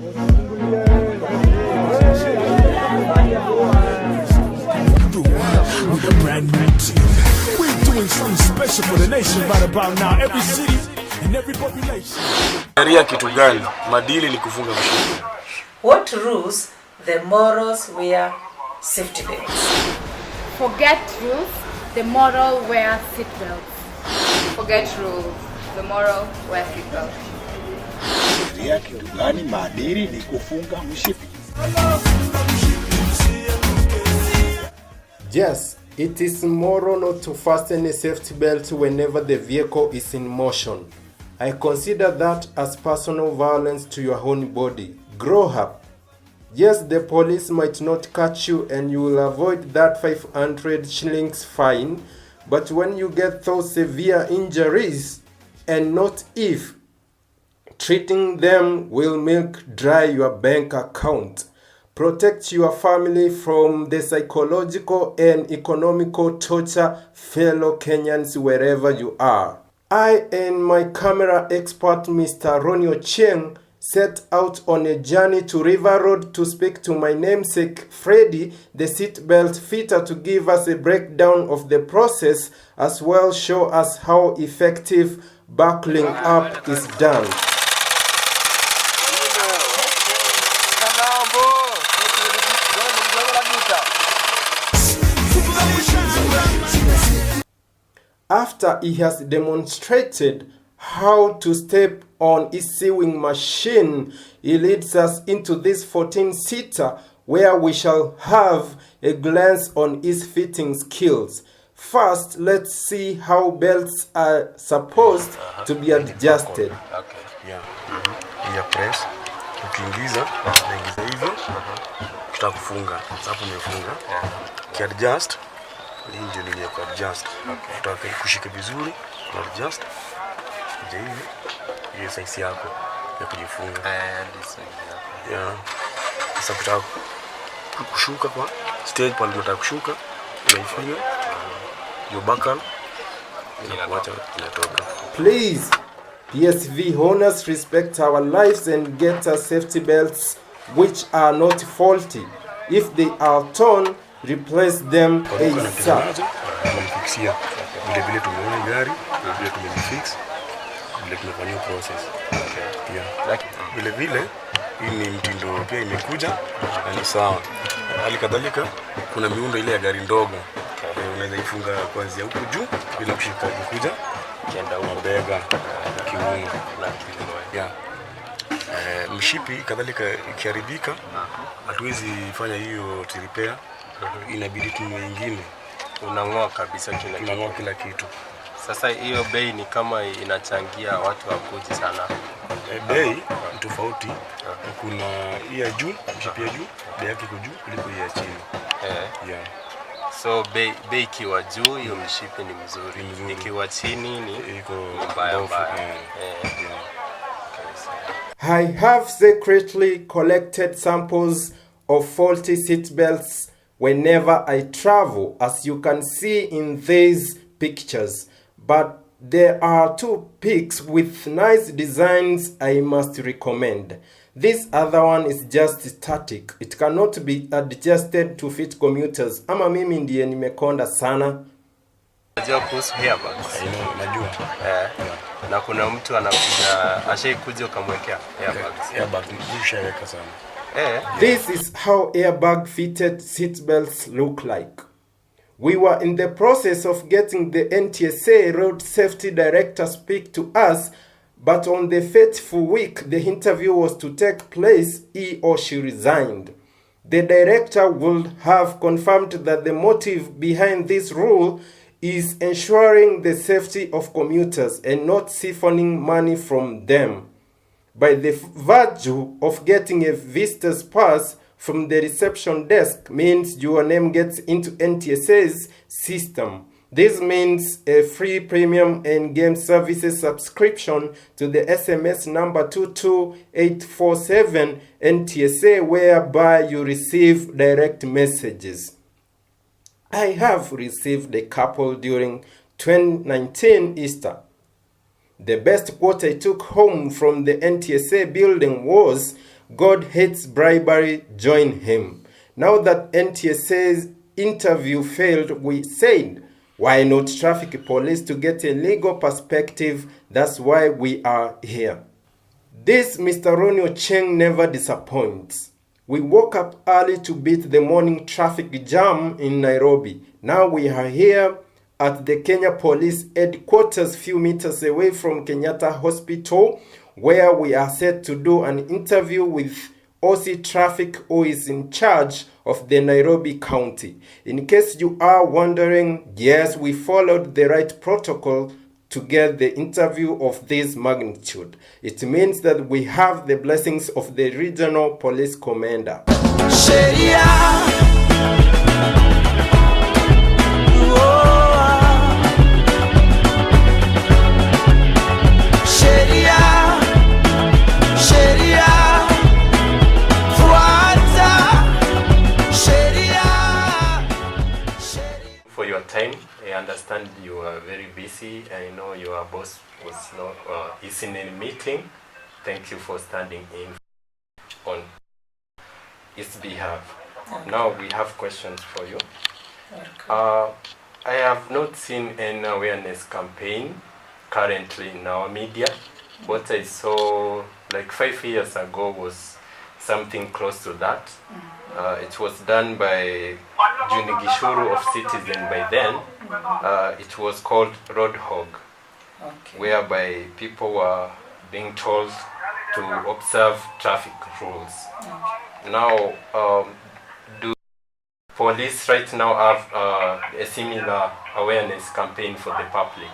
With a brand new team, we're doing something special for the nation right about now. Every city and every population. Sheria kitu gani? Madili ni kufunga mshipi. What rules? The morals wear safety belts. Forget rules, the moral wear seatbelts. Forget rules, the moral wear seatbelts. Sheria kitu gani? Madili ni kufunga mshipi. Yes, it is moral not to fasten a safety belt whenever the vehicle is in motion. I consider that as personal violence to your own body. Grow up. Yes, the police might not catch you and you will avoid that 500 shillings fine, but when you get those severe injuries, and not if, treating them will milk dry your bank account. Protect your family from the psychological and economical torture, fellow Kenyans, wherever you are. I and my camera expert, Mr. Ronnie Ochieng, set out on a journey to River Road to speak to my namesake, Freddy, the seatbelt fitter, to give us a breakdown of the process, as well show us how effective buckling up is done. After he has demonstrated how to step on his sewing machine, he leads us into this 14-seater where we shall have a glance on his fitting skills. First, let's see how belts are supposed to be adjusted. Okay. Yeah. Ya press. Ukiingiza, naingiza hivyo. Tutakufunga. Sasa umefunga. Ki-adjust. Hii ndio nini ya ku-adjust. Utaka kushika vizuri, adjust. Je hivi. Hiyo size yako ya kujifunga. Yeah. Sasa kutaka kushuka kwa stage pale unataka kushuka, unaifinya. Your buckle inatoka. Please, PSV owners, respect our lives and get us safety belts which are not faulty. If they are torn, replace them ASAP. Tumefixia vile tumeona gari, vile tumefix, vile tumefanya process. Yeah. Vile hii ni mtindo pia imekuja na ni sawa. Hali kadhalika kuna miundo ile ya gari ndogo. Unaweza ifunga kuanzia huko juu bila kushika kuja kienda huko bega kiuno na kiuno. Yeah. Mshipi kadhalika ikiharibika hatuwezi fanya hiyo repair. Inabidi tununue nyingine. Unang'oa kabisa kila kitu. Sasa hiyo bei ni kama inachangia watu wakuji sana. Bei ni tofauti. Kuna hii ya juu, mshipi ya juu, bei yake iko juu kuliko hii ya chini. Yeah. So bei ikiwa juu hiyo mshipi ni mzuri. Ikiwa chini ni iko mbaya. I have secretly collected samples of faulty seat belts whenever I travel, as you can see in these pictures. But there are two pics with nice designs I must recommend. This other one is just static. It cannot be adjusted to fit commuters. Ama mimi ndiye nimekonda sana. Najua kuhusu airbags. Najua. Na kuna mtu anakuja ashaikuja ukamwekea airbags. Airbags nishaweka sana. This is how airbag fitted seatbelts look like. We were in the process of getting the NTSA Road Safety Director speak to us, but on the fateful week the interview was to take place, he or she resigned. The director would have confirmed that the motive behind this rule is ensuring the safety of commuters and not siphoning money from them. By the virtue of getting a visitor's pass from the reception desk means your name gets into NTSA's system. This means a free premium and game services subscription to the SMS number 22847 NTSA, whereby you receive direct messages. I have received a couple during 2019 Easter. The best quote I took home from the NTSA building was, God hates bribery, join him. Now that NTSA's interview failed, we said, why not traffic police to get a legal perspective? That's why we are here. This Mr. Ronnie Ocheng never disappoints. We woke up early to beat the morning traffic jam in Nairobi. Now we are here at the Kenya Police Headquarters, few meters away from Kenyatta Hospital, where we are set to do an interview with OC Traffic, who is in charge of the Nairobi County. In case you are wondering, yes, we followed the right protocol to get the interview of this magnitude. It means that we have the blessings of the regional police commander. For your time, I understand you are very busy. I know your boss is in a meeting. Thank you for standing in on his behalf. Okay. Now we have questions for you. Okay. I have not seen an awareness campaign currently in our media. What I saw like 5 years ago was something close to that. It was done by Juni Gishuru of Citizen by then. It was called Roadhog, Okay. whereby people were being told to observe traffic rules. Now, do police right now have a similar awareness campaign for the public?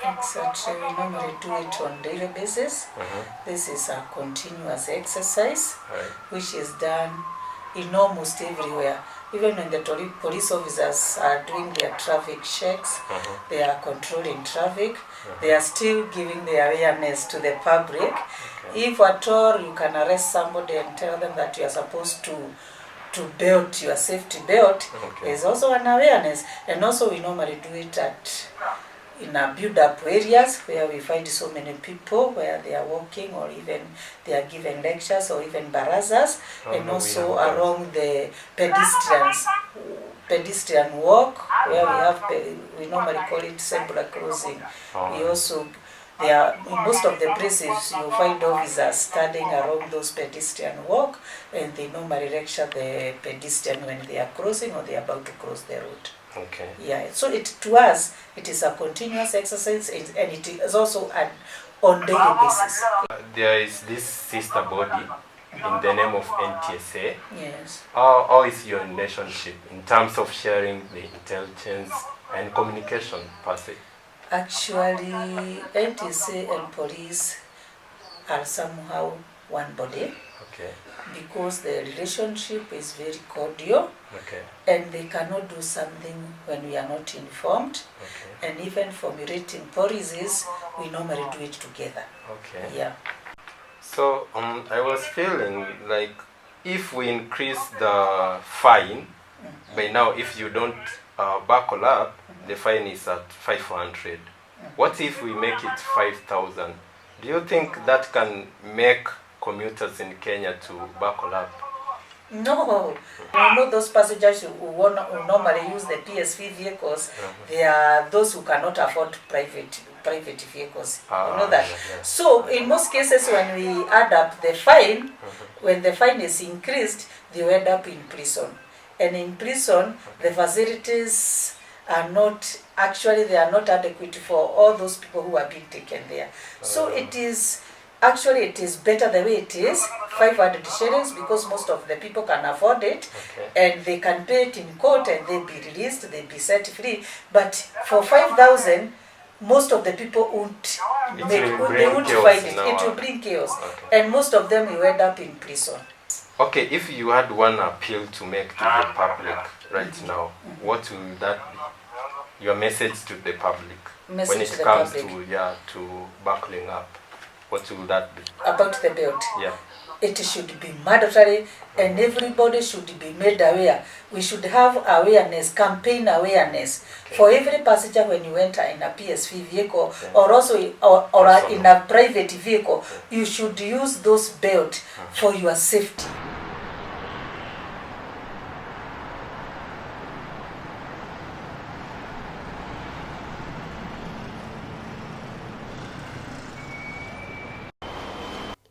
Exactly. We normally do it on daily basis. This is a continuous exercise, Right. which is done in almost everywhere. Even when the police officers are doing their traffic checks, they are controlling traffic, they are still giving the awareness to the public. If at all you can arrest somebody and tell them that you are supposed to belt your safety belt, there's also an awareness. And also we normally do it in a build-up areas where we find so many people where they are walking, or even they are given lectures, or even barazas, and also along the pedestrian walk, where we normally call it zebra crossing. We also, in most of the places you find officers standing along those pedestrian walk, and they normally lecture the pedestrian when they are crossing or they are about to cross the road. Okay. Yeah, so to us, it is a continuous exercise, and it is also on daily basis. There is this sister body in the name of NTSA. Yes. How is your relationship in terms of sharing the intelligence and communication per se? Actually, NTSA and police are somehow one body. Okay. Because the relationship is very cordial, Okay. and they cannot do something when we are not informed. Okay. And even formulating policies, we normally do it together. Okay. Yeah. So I was feeling like if we increase the fine, by now if you don't buckle up, the fine is at 500. What if we make it 5,000? Do you think that can make commuters in Kenya to buckle up? No, you know those passengers who normally use the PSV vehicles, they are those who cannot afford private vehicles. You know that. Yeah. So in most cases, when we add up the fine, when the fine is increased, they will end up in prison. And in prison, the facilities are not adequate for all those people who are being taken there. So it is better the way it is, 500 shillings, because most of the people can afford it, and they can pay it in court and they'll be released, they'll be set free. But for 5,000, most of the people won't find it. It will bring chaos, and most of them will end up in prison. Okay, if you had one appeal to make to the public right now, what will that be? Your message to the public when it comes to buckling up. What will that be? About the belt. Yeah. it should be mandatory, and everybody should be made aware. We should have awareness, campaign awareness for every passenger when you enter in a PSV vehicle or also in a private vehicle. You should use those belts for your safety.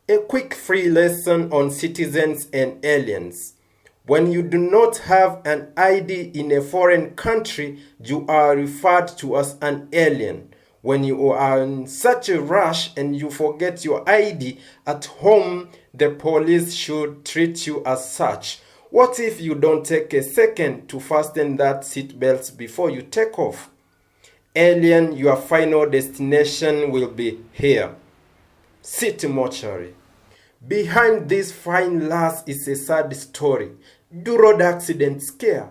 A quick free lesson on citizens and aliens. When you do not have an ID in a foreign country, you are referred to as an alien. When you are in such a rush and you forget your ID at home, the police should treat you as such. What if you don't take a second to fasten that seatbelt before you take off? Alien, your final destination will be here. City Mortuary. Behind this fine lass is a sad story. Do road accident scare?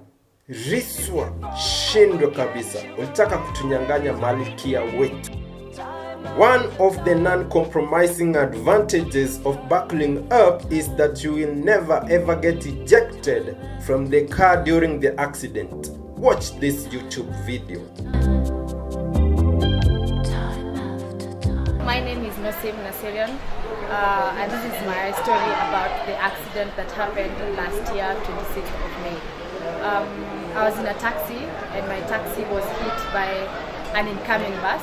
Riswa, shindwe kabisa. Ulitaka kutunyanganya malkia wetu. One of the non-compromising advantages of buckling up is that you will never ever get ejected from the car during the accident. Watch this YouTube video. My name is Nosim Nasirian, and this is my story about the accident that happened last year, 26th of May. I was in a taxi, and my taxi was hit by an incoming bus,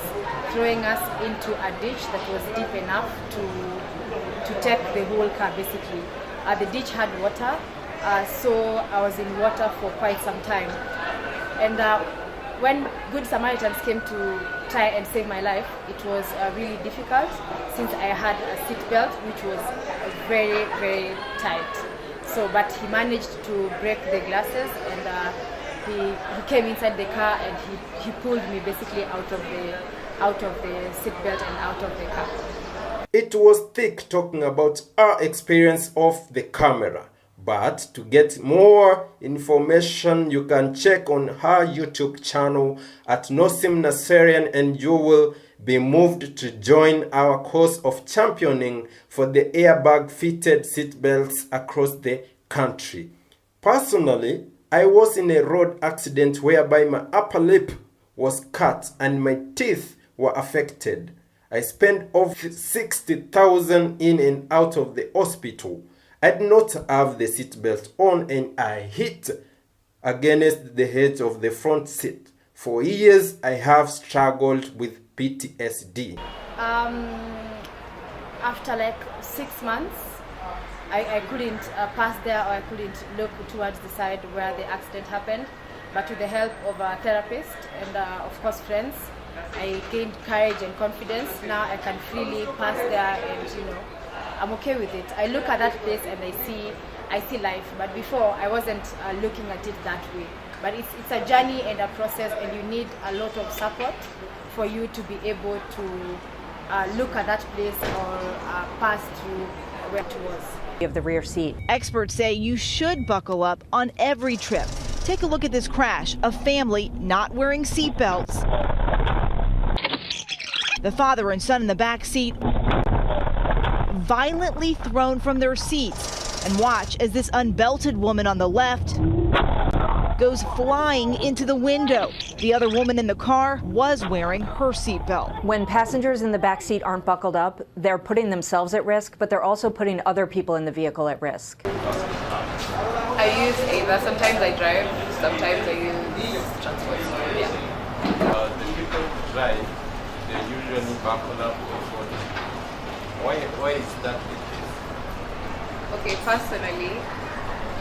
throwing us into a ditch that was deep enough to take the whole car, basically. The ditch had water, so I was in water for quite some time. And when Good Samaritans came to try and save my life, it was really difficult since I had a seatbelt which was very, very tight. So, but he managed to break the glasses, and he came inside the car and he pulled me basically out of the seatbelt and out of the car. It was thick talking about our experience of the camera. But to get more information, you can check on her YouTube channel at Nosim Nasirian, and you will be moved to join our cause of championing for the airbag-fitted seatbelts across the country. Personally, I was in a road accident whereby my upper lip was cut and my teeth were affected. I spent over 60,000 in and out of the hospital. I did not have the seatbelt on and I hit against the edge of the front seat. For years, I have struggled with PTSD. After like 6 months, I couldn't pass there, or I couldn't look towards the side where the accident happened. But with the help of a therapist and of course friends, I gained courage and confidence. Now I can freely pass there, and I'm okay with it. I look at that place and I see life. But before, I wasn't looking at it that way. But it's a journey and a process, and you need a lot of support for you to be able to look at that place or pass through where it was. Of the rear seat. Experts say you should buckle up on every trip. Take a look at this crash. A family not wearing seatbelts. The father and son in the back seat violently thrown from their seats. And watch as this unbelted woman on the left goes flying into the window. The other woman in the car was wearing her seatbelt. When passengers in the back seat aren't buckled up, they're putting themselves at risk, but they're also putting other people in the vehicle at risk. I use either. Sometimes I drive, sometimes I use transport. Yeah. The people who drive, they usually buckle up before. Why is that the case? Okay, personally,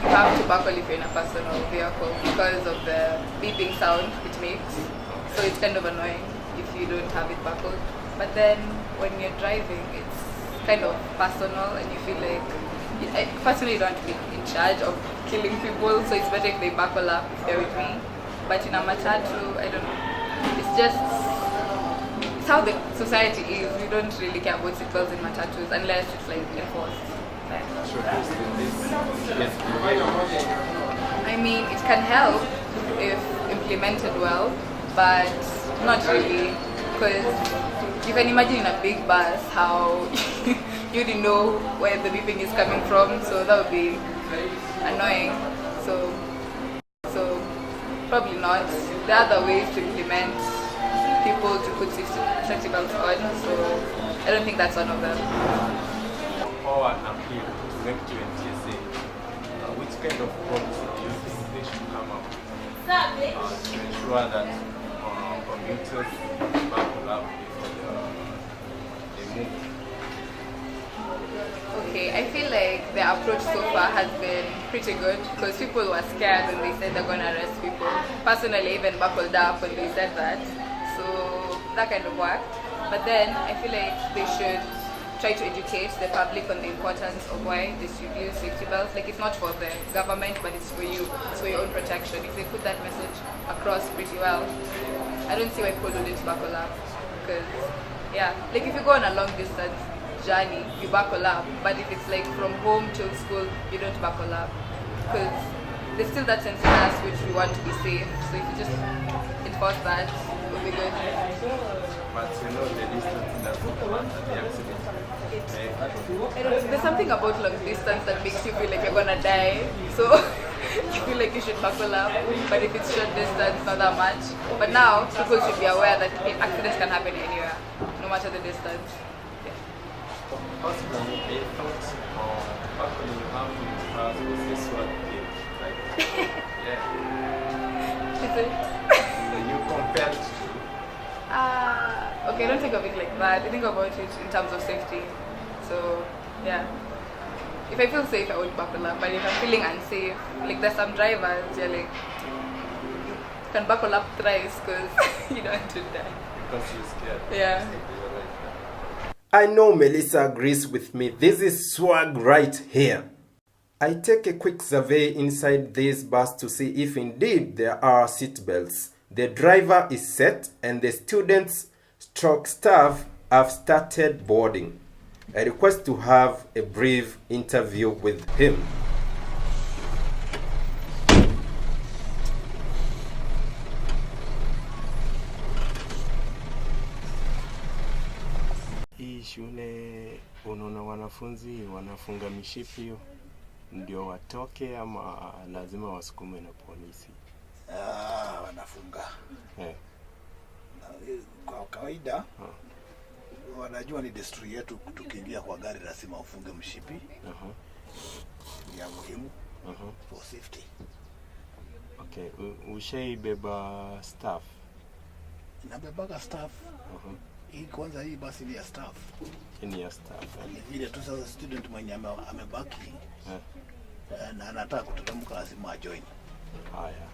you have to buckle if you're in a personal vehicle because of the beeping sound it makes. So it's kind of annoying if you don't have it buckled. But then when you're driving, it's kind of personal, and you feel like, personally, you don't want to be in charge of killing people, so it's better if they buckle up if they're with me. But in a matatu, I don't know. It's how the society is. We don't really care about seatbelts in matatus unless it's like enforced. I mean, it can help if implemented well, but not really, because you can imagine in a big bus how you already know where the beeping is coming from, so that would be annoying. So probably not. There are other ways to implement people to put safety belts on, so I don't think that's one of them. Or an appeal to make to NTSA, which kind of policy do you think they should come up with to ensure that commuters buckle up before they move? Okay, I feel like the approach so far has been pretty good because people were scared when they said they're going to arrest people. Personally, I even buckled up when they said that, so that kind of worked. But then I feel like they should try to educate the public on the importance of why they should use safety belts. Like, it's not for the government, but it's for you. It's for your own protection. If they put that message across pretty well, I don't see why people wouldn't buckle up. Because, yeah, like if you go on a long distance journey, you buckle up. But if it's like from home to school, you don't buckle up. Because there's still that sense in us which we want to be safe. So if you just enforce that, it will be good. But you know the distance doesn't matter the accident. There's something about long distance that makes you feel like you're gonna die. So you feel like you should buckle up. But if it's short distance, not that much. But now people should be aware that accidents can happen anywhere, no matter the distance. Personally, I thought buckling up in class was this one thing. Like, yeah. Is it? You compared to. Okay, I don't think of it like that. I think about it in terms of safety. So, yeah. If I feel safe, I would buckle up. But if I'm feeling unsafe, like there's some drivers, you're like, you can buckle up thrice because you don't want to die. Because you're scared. Yeah. I know Melissa agrees with me. This is swag right here. I take a quick survey inside this bus to see if indeed there are seat belts. The driver is set and the students / staff have started boarding. I request to have a brief interview with him. Hii shule unaona wanafunzi wanafunga mishipi ndio watoke ama lazima wasukume na polisi? Wanafunga. Kwa kawaida wanajua ni desturi yetu, tukiingia kwa gari lazima ufunge mshipi. Ya muhimu for safety. Okay, ushaibeba staff? Nabebaga staff. Hii kwanza hii basi ni ya staff. Ni ya staff. Ni vile tu sasa student mwenye amebaki na anataka kuteremka lazima ajoin. Haya.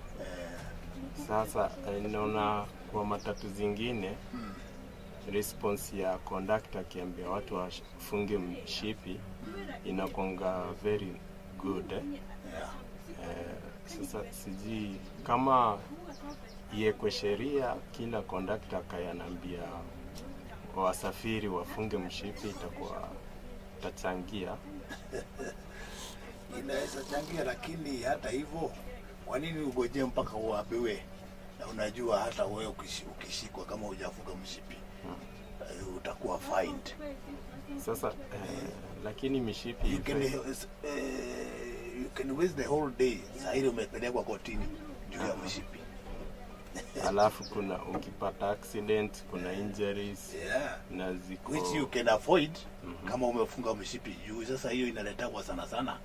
Sasa naona kwa matatu zingine response ya conductor akiambia watu wafunge mshipi inakonga very good. Sasa siji kama yekwe sheria kila conductor kayanambia wasafiri wafunge mshipi itakuwa tachangia. Inaweza changia, lakini hata hivyo kwa nini ugoje mpaka uambiwe? Na unajua hata wewe ukishikwa kama hujafunga mshipi utakuwa fined. Sasa lakini mishipi you can waste the whole day. Sasa ile umepelekwa kotini juu ya mshipi. Alafu kuna ukipata accident kuna injuries na ziko which you can avoid kama umefunga mshipi juu. Sasa hiyo inaleta kwa sana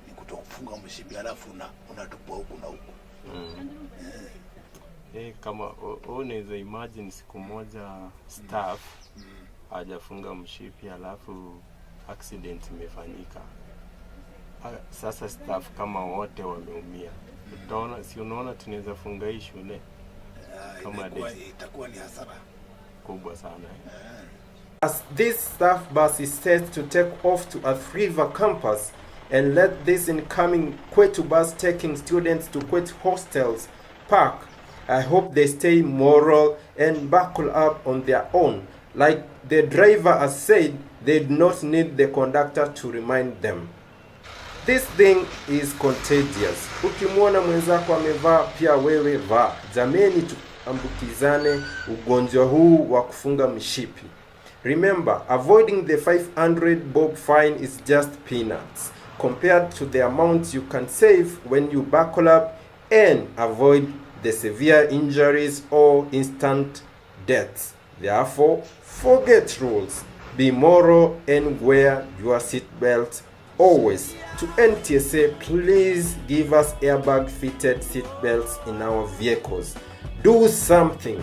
ni kutofunga mshipi alafu unatupwa huku na huku. Kama unaweza imagine siku moja staff hajafunga mshipi alafu accident imefanyika. Sasa staff kama wote wameumia. Utaona, si unaona tunaweza funga hii shule kama itakuwa ni hasara kubwa sana. As this staff bus is set to take off to Athi River campus and let this incoming Kwetu bus taking students to Kwetu hostels park, I hope they stay moral and buckle up on their own. Like the driver has said, they do not need the conductor to remind them. This thing is contagious. Ukimwona mwenzako amevaa pia wewe vaa. Jameni, tuambukizane ugonjwa huu wa kufunga mishipi. Remember, avoiding the 500 bob fine is just peanuts compared to the amount you can save when you buckle up and avoid the severe injuries or instant deaths. Therefore, forget rules, be moral and wear your seatbelt always. To NTSA, please give us airbag fitted seatbelts in our vehicles. Do something.